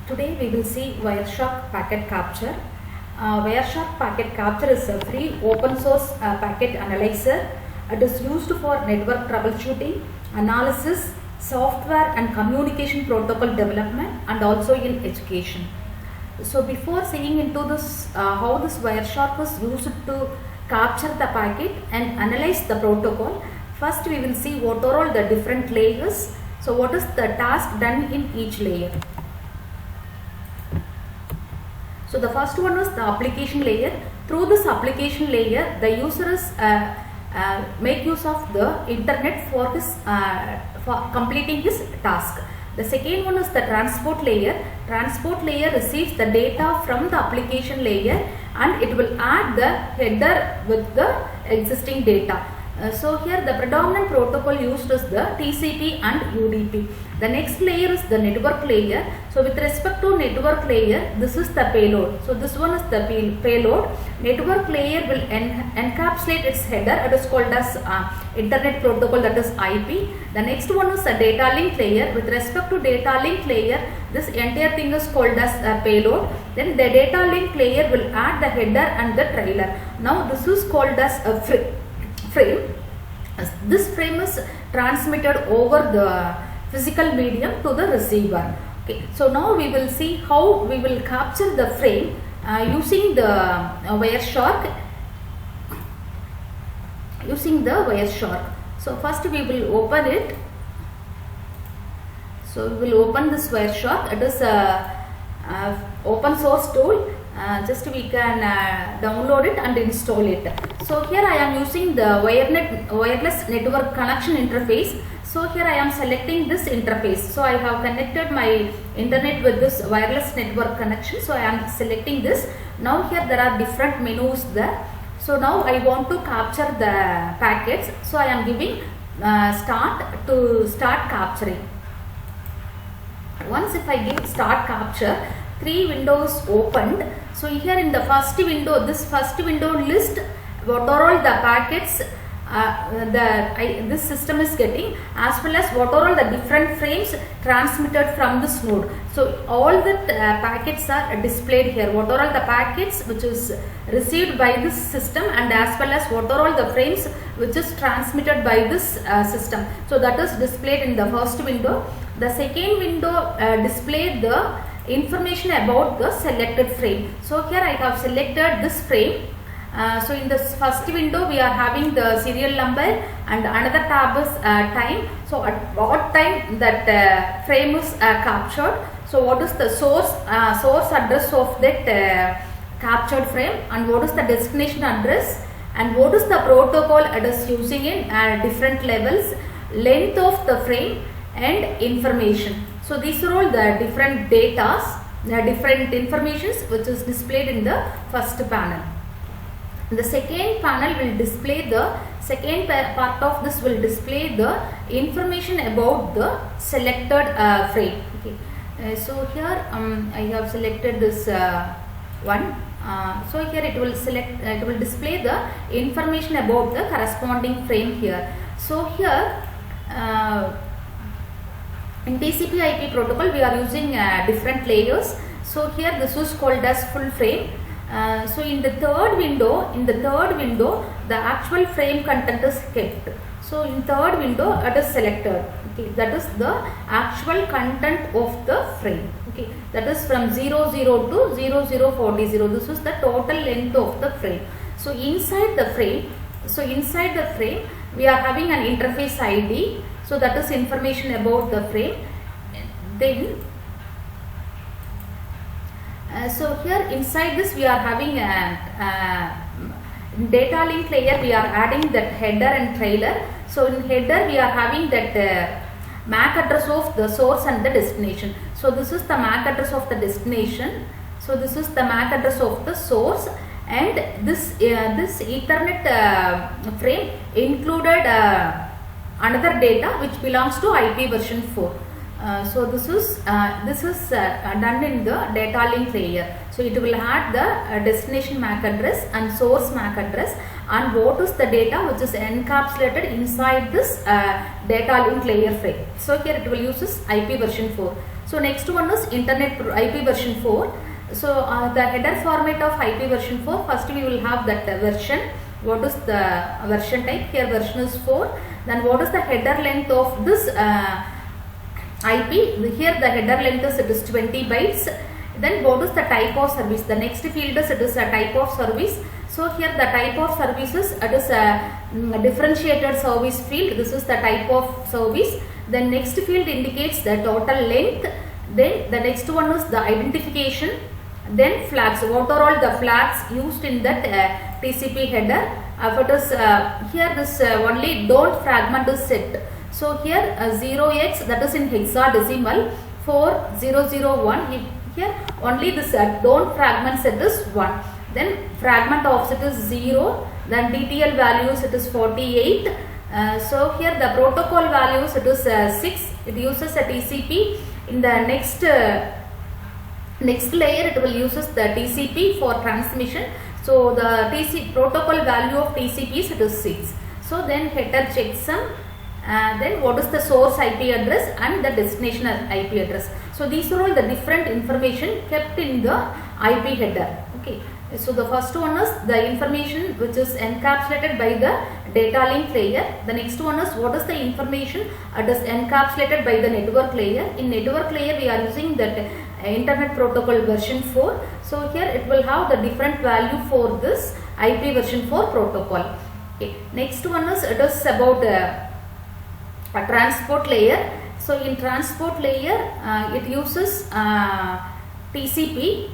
Today we will see Wireshark packet capture. Wireshark packet capture is a free open source packet analyzer. It is used for network troubleshooting, analysis, software and communication protocol development, and also in education. So before seeing into this how this Wireshark is used to capture the packet and analyze the protocol, first we will see what are all the different layers. So what is the task done in each layer. So the first one is the application layer. Through this application layer, the user is make use of the internet for his for completing his task. The second one is the transport layer. Transport layer receives the data from the application layer and it will add the header with the existing data. So here the predominant protocol used is the TCP and UDP. The next layer is the network layer. So with respect to network layer, this is the payload. So this one is the payload. Network layer will encapsulate its header. It is called as internet protocol, that is IP. The next one is the data link layer. With respect to data link layer, this entire thing is called as payload. Then the data link layer will add the header and the trailer. Now this is called as a frame. This frame is transmitted over the physical medium to the receiver. Okay, so now we will see how we will capture the frame using the Wireshark. So first we will open it. So we will open this Wireshark. It is a open source tool. Just we can download it and install it. So here I am using the wireless network connection interface. So here I am selecting this interface. So I have connected my internet with this wireless network connection. So I am selecting this. Now here there are different menus there. So now I want to capture the packets. So I am giving start to start capturing. Once if I give start capture, 3 windows opened. So here in the first window, this first window list what are all the packets this system is getting, as well as what are all the different frames transmitted from this node. So all the packets are displayed here. What are all the packets which is received by this system, and as well as what are all the frames which is transmitted by this system. So that is displayed in the first window. The second window displayed the information about the selected frame. So here I have selected this frame. So in this first window we are having the serial number, and another tab is time. So at what time that frame is captured. So what is the source address of that captured frame, and what is the destination address, and what is the protocol it is using in different levels, length of the frame and information. So these are all the different datas, different informations which is displayed in the first panel. The second panel will display the second part of this will display the information about the selected frame. Okay. So here I have selected this one. So here it will display the information about the corresponding frame here. So here in TCP IP protocol we are using different layers. So here this is called as full frame. So in the third window, the actual frame content is kept. So in third window it is selected. Okay, that is the actual content of the frame. Okay, that is from 00 to 0040. This is the total length of the frame. So inside the frame, we are having an interface ID. So that is information about the frame. Then so here inside this we are having data link layer. We are adding that header and trailer. So in header we are having that MAC address of the source and the destination. So this is the MAC address of the destination. So this is the MAC address of the source, and this Ethernet frame included another data which belongs to IP version 4. So this is done in the data link layer. So it will add the destination MAC address and source MAC address, and what is the data which is encapsulated inside this data link layer frame. So here it will use this IP version 4. So next one is internet IP version 4. So the header format of IP version 4, first we will have that version. What is the version type? Here version is 4. Then what is the header length of this IP? Here the header length is, it is 20 bytes. Then what is the type of service? The next field is, it is a type of service. So here the type of services, it is a differentiated service field. This is the type of service. Then next field indicates the total length. Then the next one is the identification. Then flags. What are all the flags used in that TCP header? If it is here, this only don't fragment is set. So here 0x, that is in hexadecimal, 4001. Here only this don't fragment set is 1. Then fragment offset is 0. Then DTL values, it is 48. So here the protocol values, it is 6. It uses a TCP. In the next layer, it will uses the TCP for transmission. So the protocol value of TCP is, it is 6. So then header checksum. Then what is the source IP address and the destination IP address. So these are all the different information kept in the IP header. Okay. So the first one is the information which is encapsulated by the data link layer. The next one is what is the information that is encapsulated by the network layer. In network layer we are using that internet protocol version 4. So here it will have the different value for this IP version 4 protocol. Okay. Next one is, it is about a transport layer. So in transport layer it uses TCP.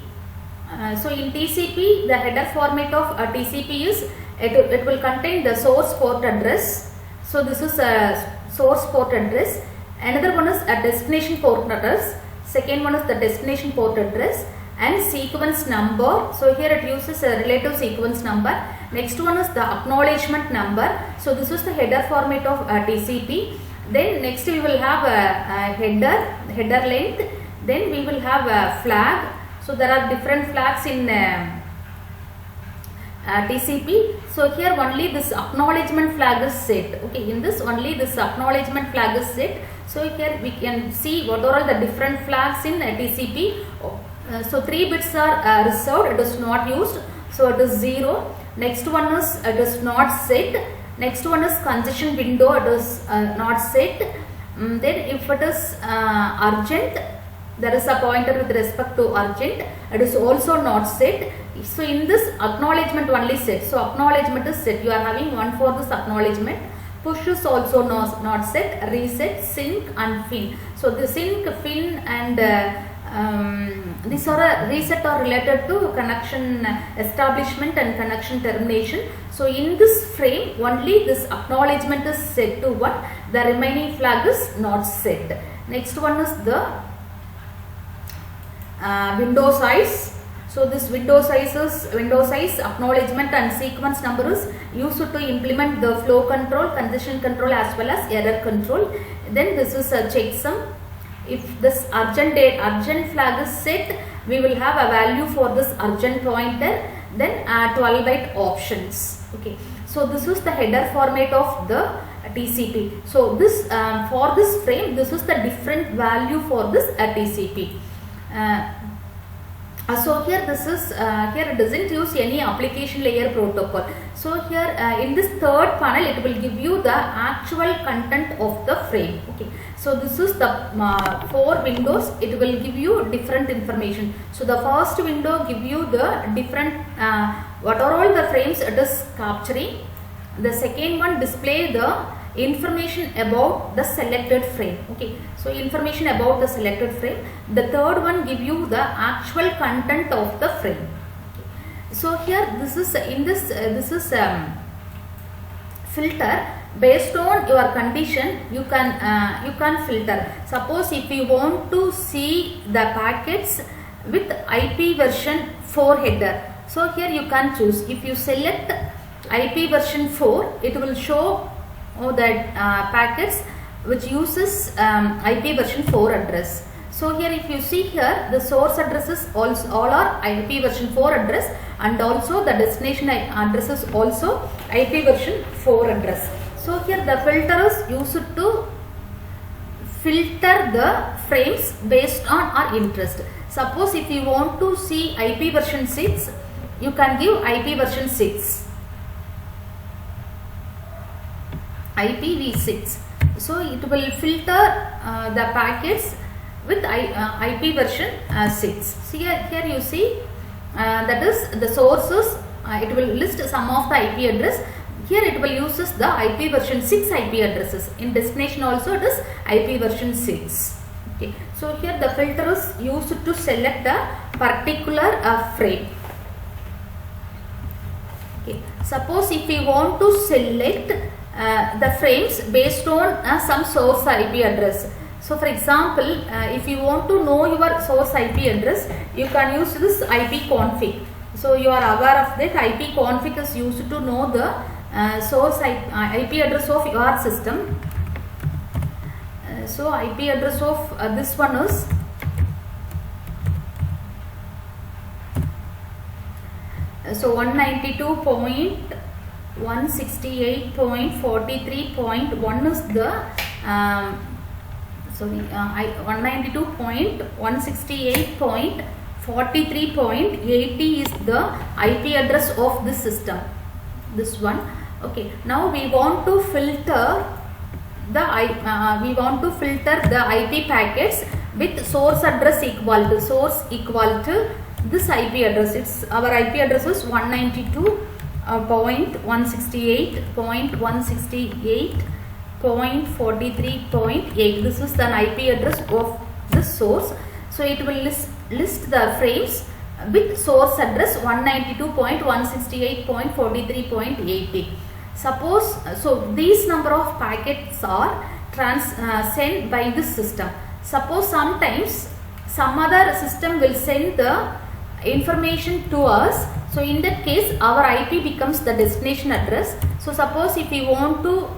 So in TCP, the header format of TCP is, it will contain the source port address. So this is a source port address. Another one is a destination port address. Second one is the destination port address and sequence number. So here it uses a relative sequence number. Next one is the acknowledgement number. So this is the header format of TCP. Then next we will have a header length. Then we will have a flag. So there are different flags in TCP. So here only this acknowledgement flag is set. Okay, in this only this acknowledgement flag is set. So here we can see what are all the different flags in TCP. So 3 bits are reserved, it is not used. So it is 0. Next one is, it is not set. Next one is congestion window, it is not set. Then if it is urgent, there is a pointer with respect to urgent, it is also not set. So in this acknowledgement only set. So acknowledgement is set. You are having one for this acknowledgement. Push is also not set. Reset, sync and fin. So the sync, fin and these are a reset are related to connection establishment and connection termination. So in this frame only this acknowledgement is set to 1. The remaining flag is not set. Next one is the window size. So this window size, acknowledgement and sequence number is used to implement the flow control, congestion control as well as error control. Then this is a checksum. If this urgent flag is set, we will have a value for this urgent pointer. Then 12 byte options. Okay. So this is the header format of the TCP. So this for this frame, this is the different value for this TCP. So here this is here it doesn't use any application layer protocol. So here in this third panel it will give you the actual content of the frame. Okay. So this is the 4 windows. It will give you different information. So the first window give you the different what are all the frames it is capturing. The second one display the information about the selected frame. Okay, so information about the selected frame. The third one give you the actual content of the frame. Okay. So here this is in this filter based on your condition. You can filter. Suppose if you want to see the packets with IP version 4 header, so here you can choose. If you select IP version 4, it will show the packets which uses IP version 4 address. So here if you see here, the source addresses all are IP version 4 address, and also the destination addresses also IP version 4 address. So here the filter is used to filter the frames based on our interest. Suppose if you want to see IP version 6, you can give IP version 6, IPv6. So it will filter the packets with IP version 6. So here you see that is the sources. It will list some of the IP address. Here it will uses the IP version 6 IP addresses. In destination also it is IP version 6. Okay. So here the filter is used to select a particular frame. Okay. Suppose if we want to select the frames based on some source IP address. So for example, if you want to know your source IP address, you can use this ipconfig. So you are aware of that ipconfig is used to know the source IP address of your system. So IP address of this one is so 192.168.43.1 is the 192.168.43.80 is the IP address of this system. This one. Okay. Now we want to filter the IP packets with source address equal to this IP address. It's our IP address is 192.168.43.8. This is the IP address of this source. So it will list the frames with source address 192.168.43.80. Suppose so these number of packets are sent by this system. Suppose sometimes some other system will send the information to us. So in that case our IP becomes the destination address. So suppose if we want to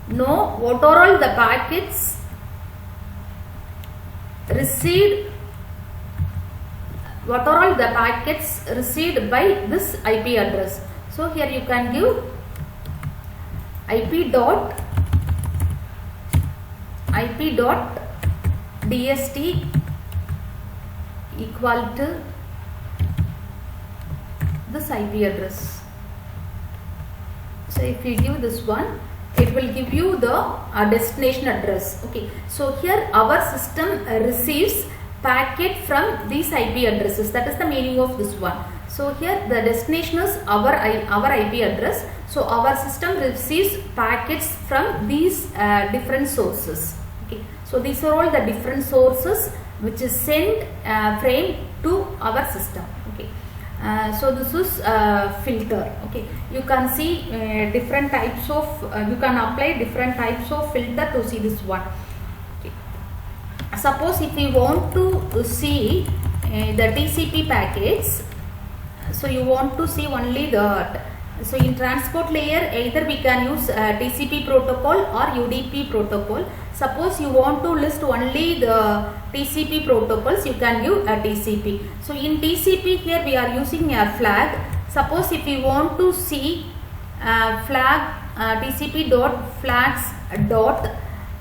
know what are all the packets received by this IP address. So here you can give IP dot DST equal to this IP address. So if you give this one, it will give you the destination address. Okay. So here our system receives packet from these IP addresses. That is the meaning of this one. So here the destination is our IP address. So our system receives packets from these different sources. Okay. So these are all the different sources which is sent frame to our system. Okay. So this is filter. Okay. You can see different types of you can apply different types of filter to see this one. Okay. Suppose if we want to see the TCP packets, so you want to see only that. So in transport layer either we can use TCP protocol or UDP protocol. Suppose you want to list only the TCP protocols, you can give a TCP. So in TCP here we are using a flag. Suppose if we want to see flag TCP dot flags dot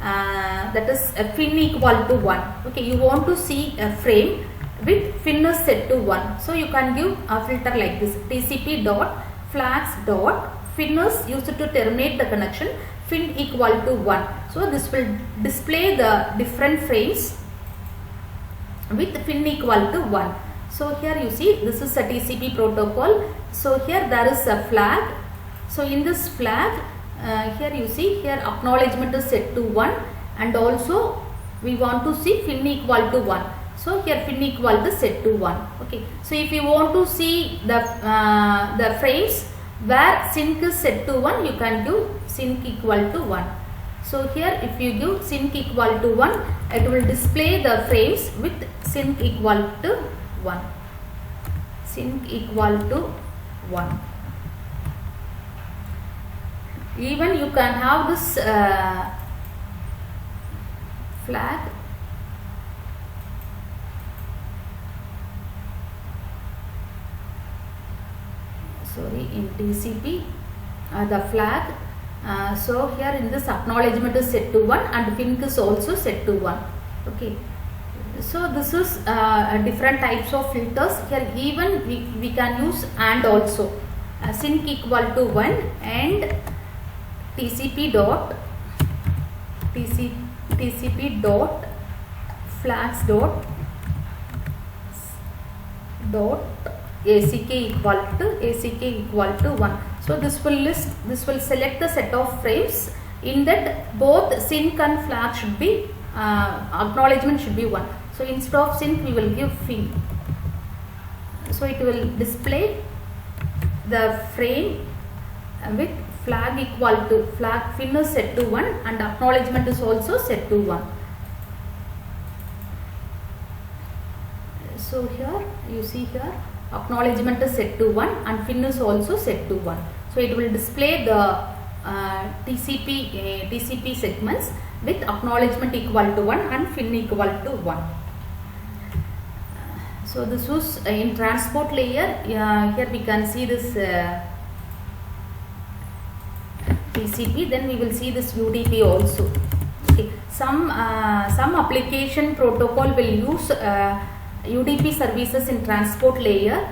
that is a fin equal to 1. Okay, you want to see a frame with fin is set to 1. So you can give a filter like this: TCP dot flags dot fin is used to terminate the connection, fin equal to 1. So this will display the different frames with fin equal to 1. So here you see this is a TCP protocol. So here there is a flag. So in this flag here you see here acknowledgement is set to 1 and also we want to see fin equal to 1. So here fin equal to set to 1. Okay. So if you want to see the frames where sync is set to 1, you can give sync equal to 1. So here if you give sync equal to 1, it will display the frames with sync equal to 1. Sync equal to 1. Even you can have this flag. Sorry, in TCP the flag. So here in this acknowledgement is set to 1 and finc is also set to 1. Okay. So this is different types of filters. Here even we can use and also. Sync equal to 1 and TCP dot flags dot ACK equal to 1. So this will select the set of frames in that both sync and flag should be acknowledgement should be 1. So instead of sync we will give fin. So it will display the frame with flag equal to fin is set to 1 and acknowledgement is also set to 1. So here you see here acknowledgement is set to 1 and fin is also set to 1. So it will display the TCP segments with acknowledgement equal to 1 and fin equal to 1. So this was in transport layer. Here we can see this TCP. Then we will see this UDP also. Okay. Some application protocol will use UDP services in transport layer.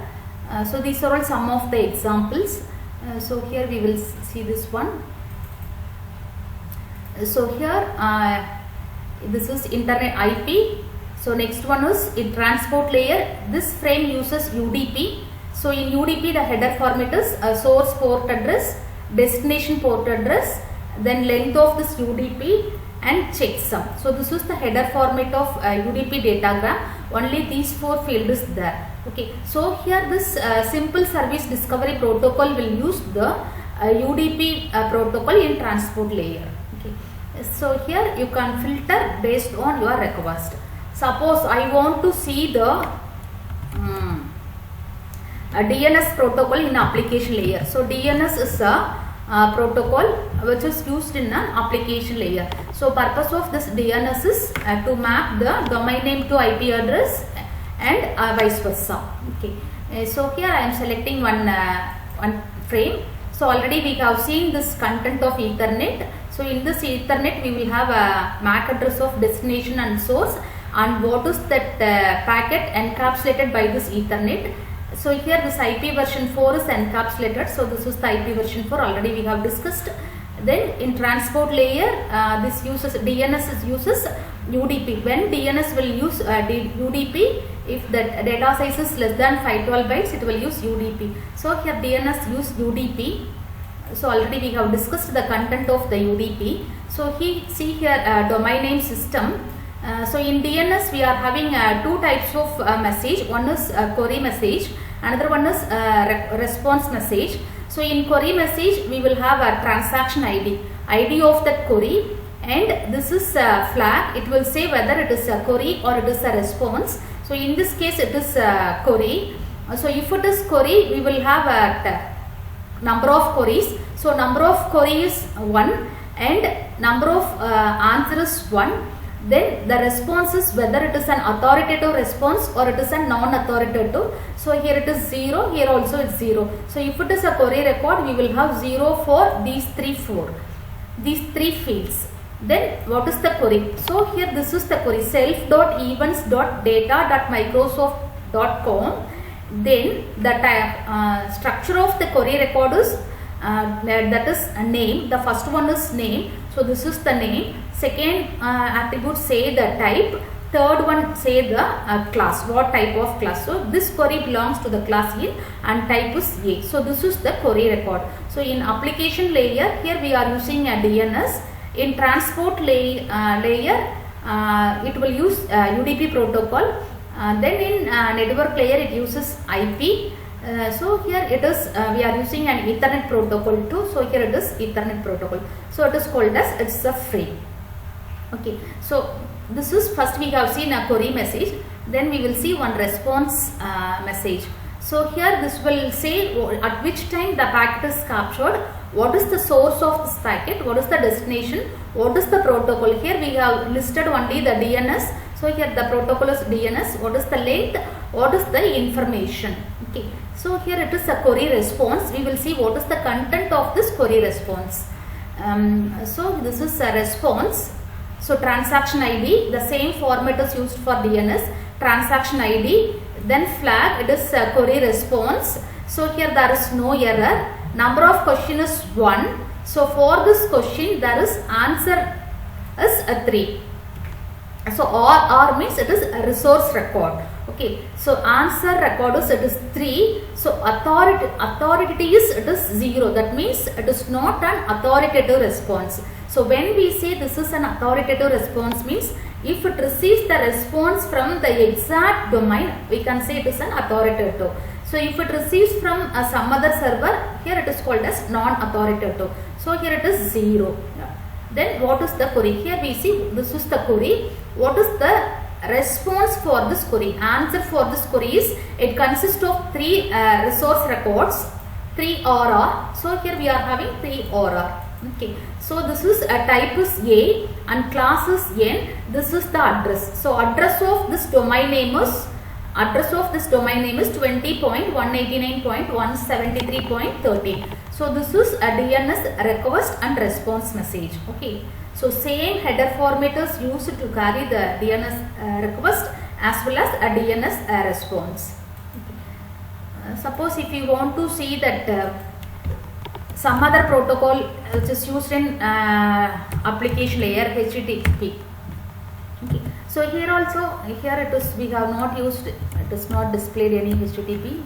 So these are all some of the examples. So here we will see this one. So here this is internet IP. So next one is in transport layer. This frame uses UDP. So in UDP the header format is source port address, destination port address, then length of this UDP and checksum. So this is the header format of UDP datagram. Only these 4 fields is there. Okay. So here this simple service discovery protocol will use the UDP protocol in transport layer. Okay. So here you can filter based on your request. Suppose I want to see the DNS protocol in application layer. So DNS is a protocol which is used in an application layer. So purpose of this DNS is to map the domain name to IP address and vice versa. Okay. So here I am selecting one frame. So already we have seen this content of Ethernet. So in this Ethernet we will have a MAC address of destination and source, and what is that packet encapsulated by this Ethernet. So here this IP version 4 is encapsulated. So this is the IP version 4, already we have discussed. Then in transport layer this uses DNS uses UDP. When DNS will use UDP, if the data size is less than 512 bytes, it will use UDP. So here DNS use UDP. So already we have discussed the content of the UDP. So see here domain name system. So in DNS we are having 2 types of message. One is query message, another one is response message. So in query message we will have a transaction ID of that query, and this is a flag. It will say whether it is a query or it is a response. So in this case it is a query. So if it is query, we will have a number of queries. So number of queries is 1 and number of answer is 1. Then the response is whether it is an authoritative response or it is a non-authoritative. So here it is 0, here also it's 0. So if it is a query record, we will have 0 for these 3 fields. Then what is the query? So here this is the query, self.events.data.microsoft.com. Then the structure of the query record is that is a name. The first one is name. So this is the name. Second attribute say the type. Third one say the class, what type of class. So this query belongs to the class A and type is A. So this is the query record. So in application layer, here we are using a DNS. In transport layer it will use UDP protocol. Then in network layer it uses IP. So here it is we are using an Ethernet protocol too. So here it is Ethernet protocol. So it is called as it's a frame. Okay. So this is first we have seen a query message. Then we will see one response message. So here this will say at which time the packet is captured, what is the source of this packet, what is the destination, what is the protocol. Here we have listed only the DNS. So here the protocol is DNS, what is the length, what is the information. Okay, so here it is a query response. We will see what is the content of this query response. So this is a response. So transaction ID, the same format is used for DNS. Transaction ID, then flag, it is a query response. So here there is no error. Number of question is 1. So for this question there is answer is a 3. So or means it is a resource record. Okay, so answer record is it is 3. So authority is it is 0. That means it is not an authoritative response. So when we say this is an authoritative response means if it receives the response from the exact domain, we can say it is an authoritative. So if it receives from some other server, here it is called as non-authoritative. So here it is 0. Then what is the query? Here we see this is the query. What is the response for this query? Answer for this query is it consists of 3 resource records, 3 OR. So here we are having 3 OR. Okay, so this is a type is A and class is N. This is the address. So address of this domain name is 20.189.173.13. So this is a DNS request and response message. Okay, so same header format is used to carry the DNS request as well as a DNS response. Okay. Suppose if you want to see that some other protocol which is used in application layer, HTTP. Okay. So here also, here it is, we have not used, it is not displayed any HTTP.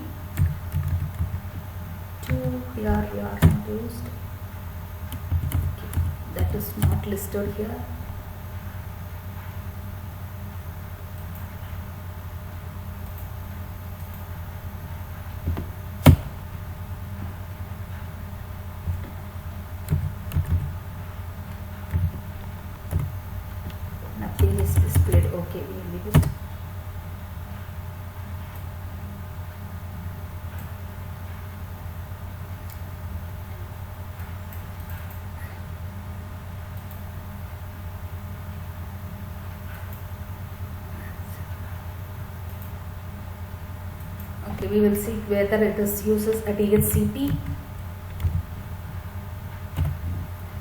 Here we are not used. Okay. That is not listed here. Nothing is displayed. Okay, we will leave it. Okay, we will see whether it is uses a DHCP.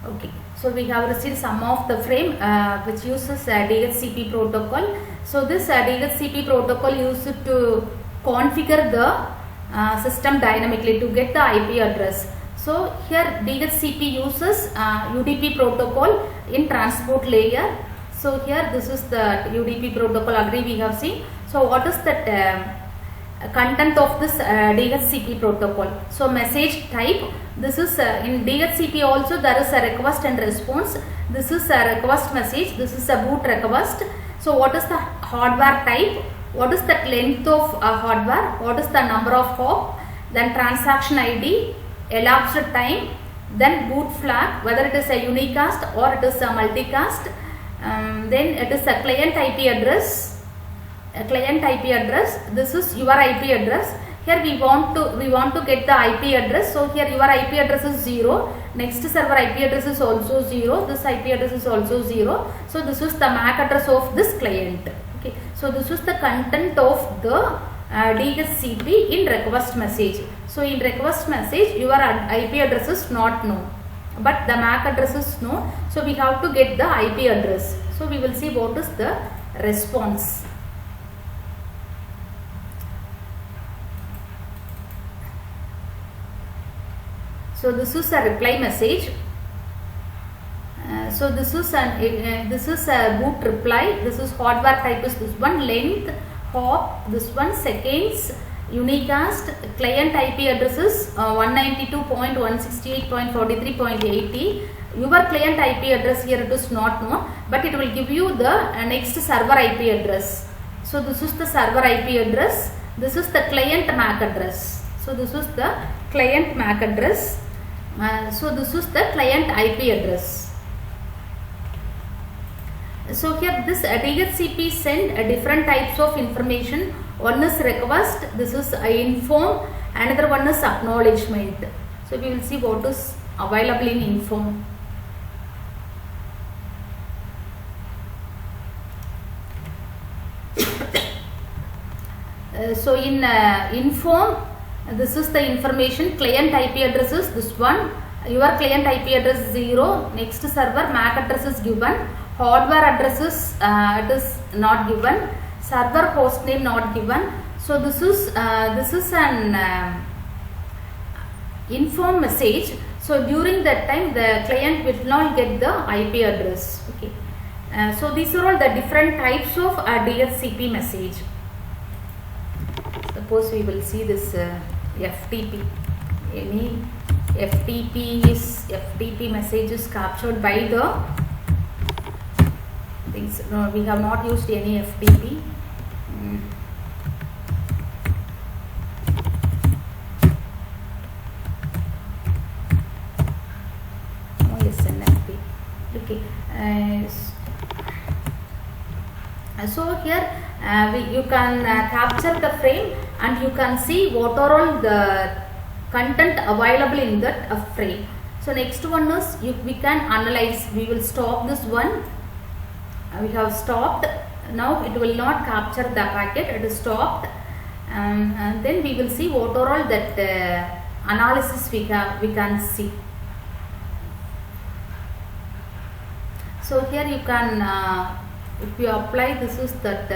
Okay, so we have received some of the frame which uses a DHCP protocol. So this DHCP protocol used to configure the system dynamically to get the IP address. So here DHCP uses UDP protocol in transport layer. So here this is the UDP protocol, agree we have seen. So what is that content of this DHCP protocol? So message type, this is in DHCP also there is a request and response. This is a request message, this is a boot request. So what is the hardware type, what is the length of hardware, what is the number of hop, then transaction ID, elapsed time, then boot flag, whether it is a unicast or it is a multicast, then it is a client IP address. Client IP address, this is your IP address. Here we want to get the IP address. So here your IP address is 0, next server IP address is also 0, this IP address is also 0. So this is the MAC address of this client. Okay, so this is the content of the DHCP in request message. So in request message your IP address is not known, but the MAC address is known. So we have to get the IP address. So we will see what is the response. So this is a reply message. So this is a boot reply. This is hardware type is this one, length, hop, this one, seconds, unicast, client IP address is 192.168.43.80. Your client IP address here it is not known, but it will give you the next server IP address. So this is the server IP address. This is the client MAC address. So this is the client MAC address. So this is the client IP address. So here this DHCP send different types of information. One is request, this is inform, another one is acknowledgement. So we will see what is available in inform. So in inform, This is the information. Client IP address is this one. Your client IP address is 0. Next server MAC address is given. Hardware address is it is not given. Server host name not given. So this is an inform message. So during that time the client will not get the IP address. Okay. So these are all the different types of DHCP message. Suppose we will see this FTP. Any FTP message is captured by the things. No, we have not used any FTP. SNMP. Okay. So here you can capture the frame and you can see what are all the content available in that frame. So next one is we can analyze. We will stop this one. We have stopped. Now it will not capture the packet. It is stopped. And then we will see what are all that analysis we can see. So here you can, if you apply, this is that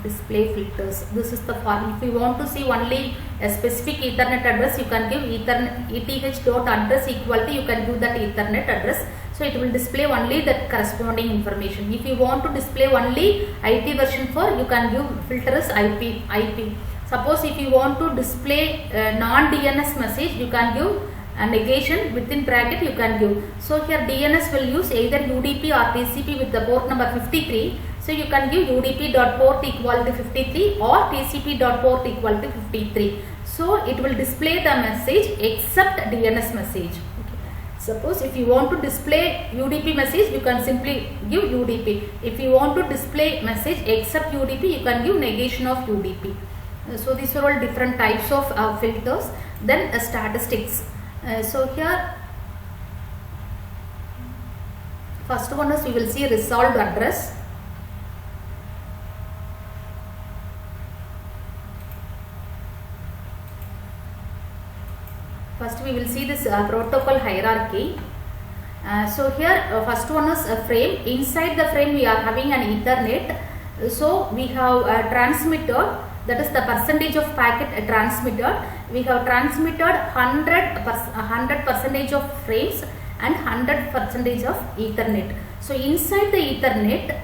display filters. This is the form. If you want to see only a specific Ethernet address, you can give ETH.address equal to, you can give that Ethernet address. So it will display only that corresponding information. If you want to display only IP version 4, you can give filter as IP. Suppose if you want to display non-DNS message, you can give a negation within bracket you can give. So here DNS will use either UDP or TCP with the port number 53. So you can give UDP.port equal to 53 or TCP.port equal to 53. So it will display the message except DNS message. Okay. Suppose if you want to display UDP message, you can simply give UDP. If you want to display message except UDP, you can give negation of UDP. So these are all different types of filters. Then statistics. So here first one is we will see resolved address. First we will see this protocol hierarchy. So here first one is a frame. Inside the frame we are having an Ethernet. So we have transmitted, that is the percentage of packet transmitted. We have transmitted 100% of frames and 100% of Ethernet. So inside the Ethernet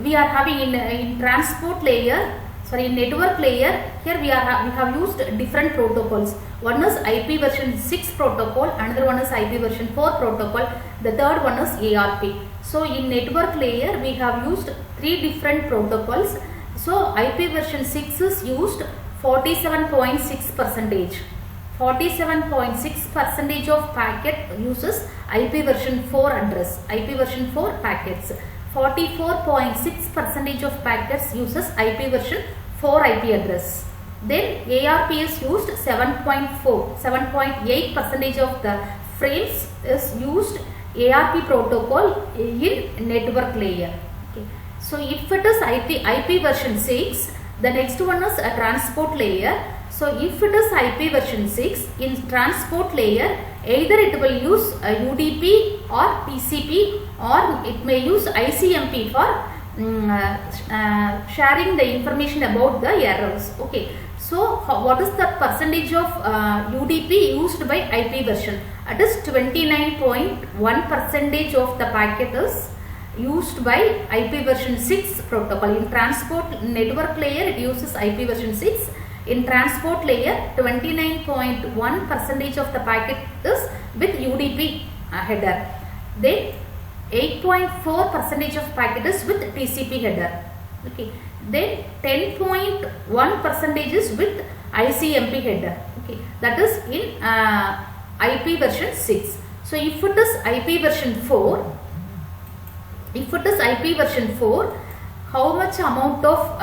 we are having in transport layer, sorry, in network layer, here we have used different protocols. One is IP version 6 protocol, another one is IP version 4 protocol, the third one is ARP. So in network layer we have used 3 different protocols. So IP version 6 is used 47.6%. 47.6% of packet uses IP version 4 address, IP version 4 packets. 44.6% of packets uses IP version 4 IP address. Then ARP is used 7.8% of the frames is used ARP protocol in network layer. Okay. So if it is IP version 6, the next one is a transport layer. So if it is IP version 6, in transport layer either it will use a UDP or TCP, or it may use ICMP for sharing the information about the errors. Okay. So what is the percentage of UDP used by IP version? It is 29.1% of the packet is used by IP version 6 protocol. In transport network layer it uses IP version 6. In transport layer 29.1% of the packet is with UDP header. Then 8.4% of packet is with TCP header. Okay. Then 10.1% is with ICMP header. Okay. That is in IP version 6. So if it is IP version 4, how much amount of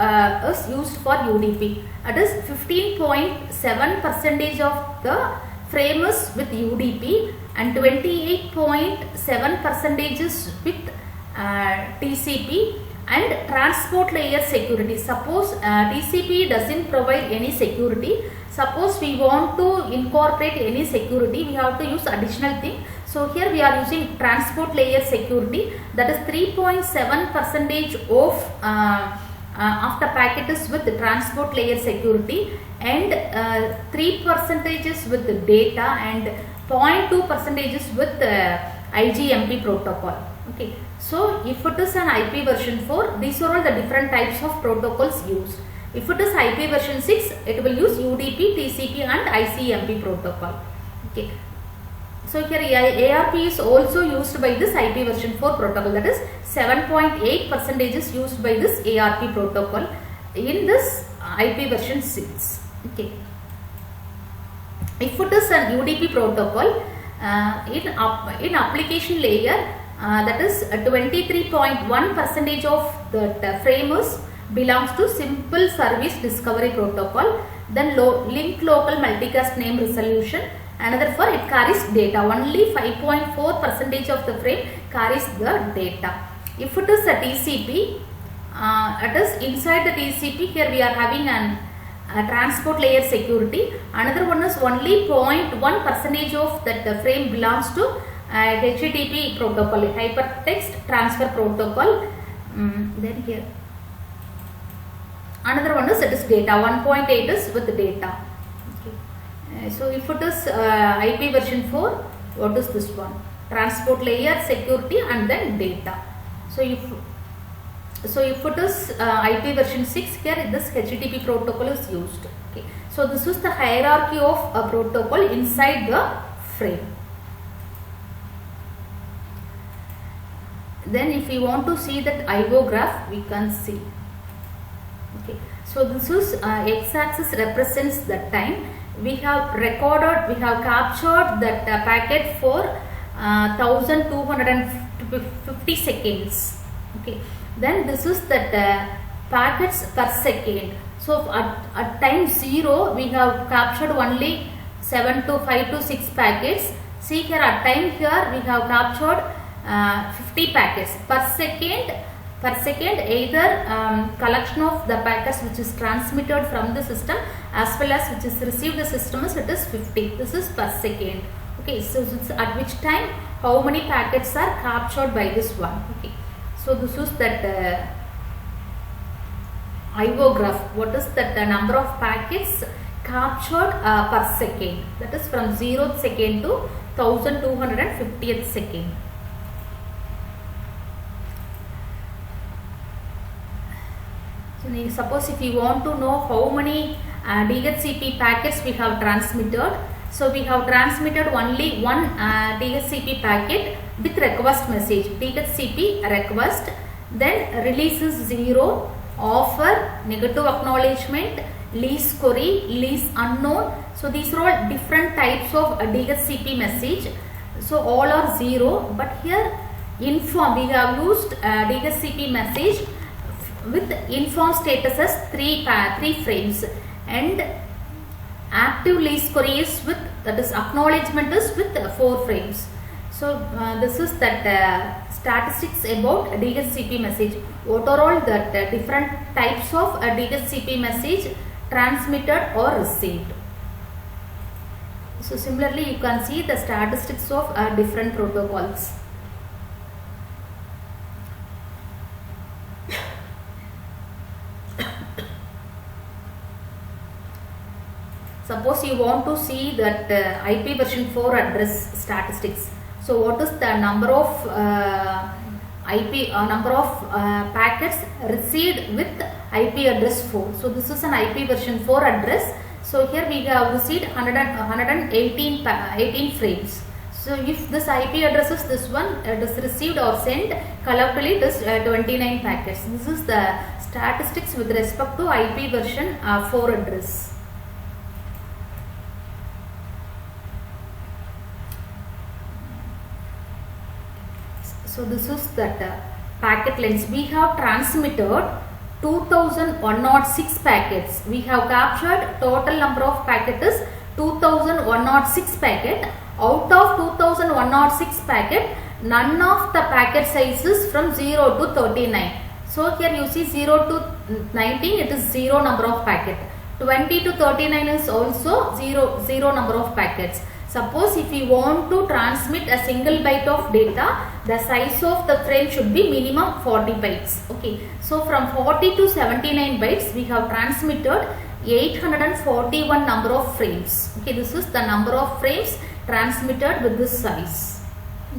is used for UDP? It is 15.7% of the frame is with UDP and 28.7% is with TCP, and transport layer security. Suppose TCP doesn't provide any security. Suppose we want to incorporate any security, we have to use additional thing. So here we are using transport layer security, that is 3.7% of the packet is with the transport layer security, and 3% is with the data, and 0.2% is with IGMP protocol. Okay, so if it is an IP version 4, these are all the different types of protocols used. If it is IP version 6, it will use UDP, TCP and ICMP protocol. Okay. So here ARP is also used by this IP version 4 protocol, that is 7.8% is used by this ARP protocol in this IP version 6. Okay. If it is an UDP protocol, in application layer, that is 23.1% of the frames belongs to simple service discovery protocol. Then link local multicast name resolution. Another for it carries data. Only 5.4% of the frame carries the data. If it is a TCP, it is inside the TCP. Here we are having a transport layer security. Another one is only 0.1% of that frame belongs to HTTP protocol, hypertext transfer protocol. Then here another one is it is data. 1.8 is with data. Okay. So if it is IP version 4, what is this one? Transport layer security and then data. So if it is IP version 6, here this HTTP protocol is used. Okay. So this is the hierarchy of a protocol inside the frame. Then if we want to see that IO graph, we can see. Okay. So this is x-axis represents the time. We have recorded, we have captured that packet for 1250 seconds. Okay. Then this is that packets per second. So at time 0, we have captured only 5 to 6 packets. See here at time here we have captured 50 packets per second. Per second, either collection of the packets which is transmitted from the system as well as which is received the system is, it is 50. This is per second. Okay, so it's at which time how many packets are captured by this one. Okay, so this is that IO graph. What is that number of packets captured per second? That is from 0th second to 1250th second. So suppose if you want to know how many DHCP packets we have transmitted, so we have transmitted only one DHCP packet with request message, DHCP request, then releases 0, offer, negative acknowledgement, lease query, lease unknown. So these are all different types of DHCP message. So all are 0, but here inform, we have used DHCP message with inform status as 3 frames, and active lease query is with, that is acknowledgement is with 4 frames. So this is that statistics about DHCP message. What are all the different types of DHCP message transmitted or received. So similarly you can see the statistics of different protocols. Suppose you want to see that IP version 4 address statistics. So what is the number of packets received with IP address 4? So this is an IP version 4 address. So here we have received 118 frames. So if this IP address is this one, it is received or sent, collectively it is 29 packets. This is the statistics with respect to IP version 4 address. So this is that packet length. We have transmitted 2106 packets. We have captured total number of packets is 2106 packet. Out of 2106 packet, none of the packet size is from 0 to 39. So here you see 0 to 19, it is 0 number of packet. 20 to 39 is also 0 number of packets. Suppose if we want to transmit a single byte of data, the size of the frame should be minimum 40 bytes. Okay, so from 40 to 79 bytes we have transmitted 841 number of frames. Okay, this is the number of frames transmitted with this size.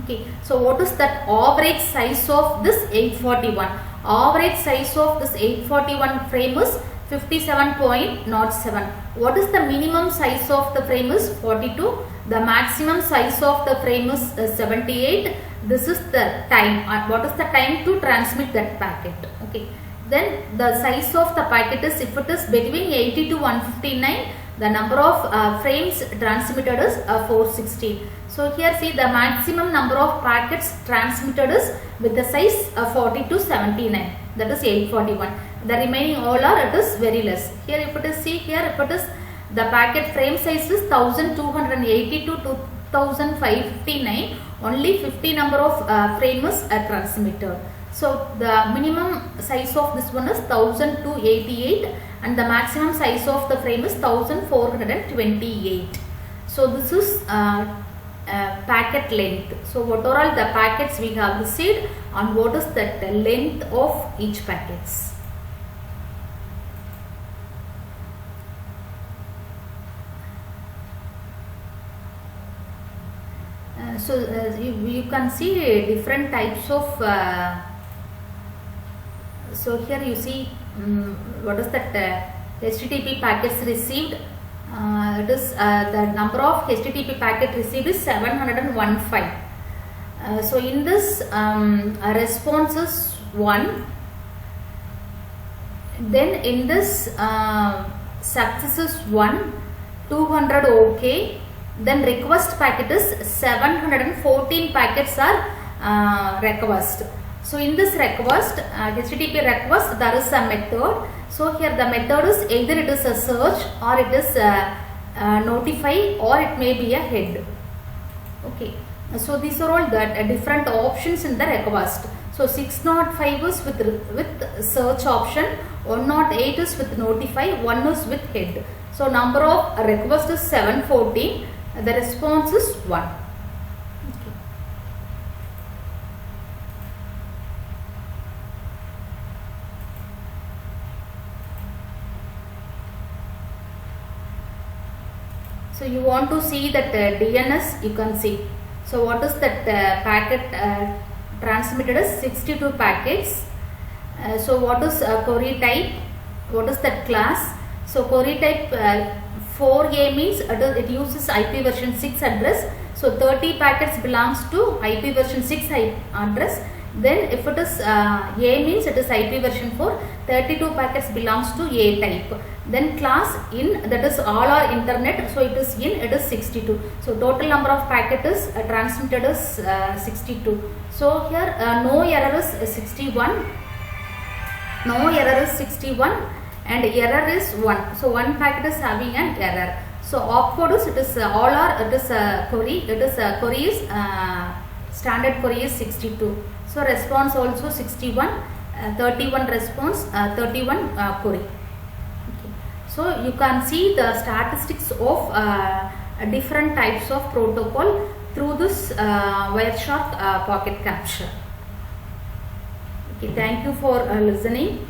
Okay, so what is that average size of this 841? Average size of this 841 frame is 57.07. What is the minimum size of the frame is 42. The maximum size of the frame is 78. This is the time. What is the time to transmit that packet? Okay. Then the size of the packet is, if it is between 80 to 159, the number of frames transmitted is 416. So here see the maximum number of packets transmitted is with the size 40 to 79. That is 841. The remaining all are, it is very less. Here if it is, see here if it is, the packet frame size is 1280 to 2559. Only 50 number of frames are transmitted. So the minimum size of this one is 1288 and the maximum size of the frame is 1428. So this is packet length. So what are all the packets we have received and what is the length of each packets. So you can see different types of so here you see what is that HTTP packets received. It is the number of HTTP packet received is 715. So in this response is 1. Then in this success is 1, 200 OK. Then request packet is 714 packets are request. So in this request, HTTP request, there is a method. So here the method is either it is a search or it is a notify or it may be a head. Okay. So these are all the different options in the request. So 605 is with search option, 108 is with notify, 1 is with head. So number of request is 714. The response is 1. Okay. So you want to see that DNS, you can see. So what is that packet transmitted is 62 packets. So what is query type? What is that class? So query type 4A means it uses IP version 6 address. So 30 packets belongs to IP version 6 address. Then if it is A means it is IP version 4. 32 packets belongs to A type. Then class in, that is all are internet. So it is in, it is 62. So total number of packets transmitted is 62. So here no error is 61. No error is 61. And error is 1. So one packet is having an error. So opcode is, it is all are, it is a query, it is a query is standard query is 62. So response also 61, 31 response, 31 query. Okay. So you can see the statistics of different types of protocol through this Wireshark pocket capture. Okay, thank you for listening.